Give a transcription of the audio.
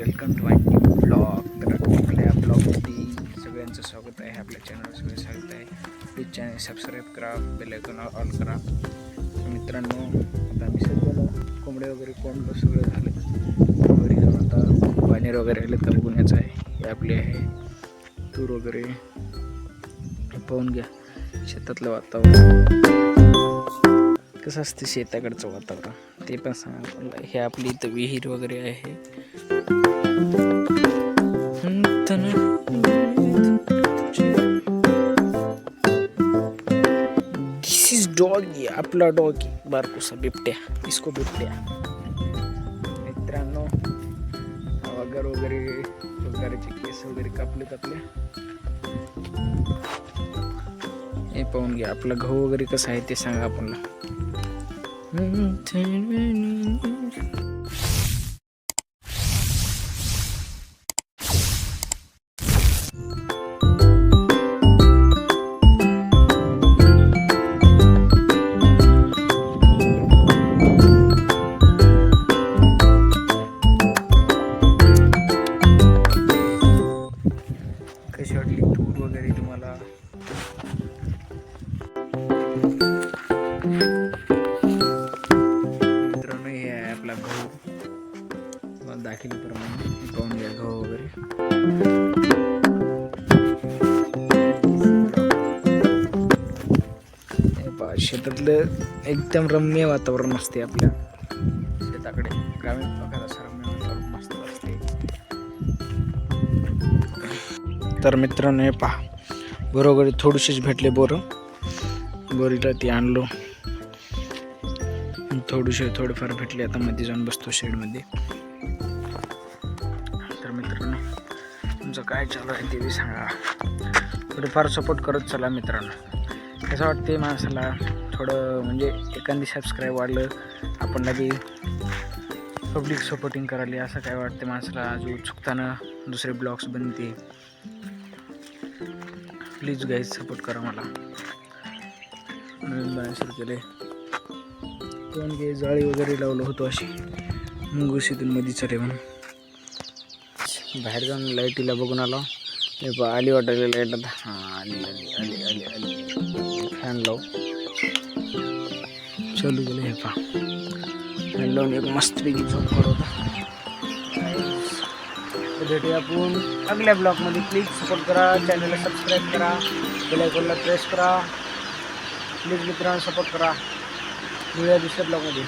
Welcome to my new blog. तर आपल्या ब्लॉगमध्ये सगळ्यांचं स्वागत आहे. आपल्या चॅनल सगळं स्वागत आहे. प्लीज चॅनल सबस्क्राईब करा, बेल आयकॉन ऑल करा. मित्रांनो, आता आम्ही सध्याला कोंबडे वगैरे कोंबडं सगळं झालं. घरी जाऊन आता पाणी वगैरे आले तर बघून यायचं आहे. हे आपले आहे तूर वगैरे पाहून घ्या. शेतातलं वातावरण कसं असते, शेताकडचं वातावरण ते पण सांगा. हे आपली इथं विहीर वगैरे आहे. दिस इज डॉगी, आपला डॉगी बारकोसा बिबट्या, इसको बिबट्या. मित्रांनो, वगैरे वगैरेचे केस वगैरे कापलेत आपले. हे पाहून घ्या. आपला गहू वगैरे कसं आहे ते सांगा आपल्याला. कशी वाटली टूर वगैरे तुम्हाला? मित्रांनो, हे आहे आपला गहू. दाखिलीप्रमाणे पाहून घ्या गहू वगैरे. शेतातलं एकदम रम्य वातावरण असते. आपल्या शेताकडे ग्रामीण भागात असं रम्य वातावरण मस्त असते. तर मित्रांनो, हे पहा, बरोबर थोडीशीच भेटले बोरीला ती आणलो. थोडेफार भेटले. आता मध्ये जाऊन बसतो शेडमध्ये. तर मित्रांनो, तुमचं काय चालू आहे ते बी सांगा. थोडेफार सपोर्ट करत चला मित्रांनो. कसं वाटते माणसाला थोडं, म्हणजे एखादी सबस्क्राईब वाढलं आपण बी पब्लिक सपोर्टिंग करायला असं काय वाटते माणसाला. जो चुकताना दुसरे ब्लॉग्स बनते. प्लीज गाईज सपोर्ट करा मला. नवीन बनायला सुरू केले. कोण घे जाळी वगैरे लावलं होतो अशी मुंगुशीतून मध्ये चढे म्हणून. बाहेर जाऊन लाईटीला बघून आलो. हे पहा, आली वाटायला लाईट. आता हां, आली फॅन लाव चालू गेले. हे पहा, फॅन लावून एक मस्तपैकी झोप करत. भेटूया आपण अगल्या ब्लॉगमध्ये. प्लीज सपोर्ट करा, चॅनलला सबस्क्राईब करा, बेल आयकॉनला प्रेस करा. प्लीज मित्रांनो सपोर्ट करा. भेटूया दुसऱ्या ब्लॉगमध्ये.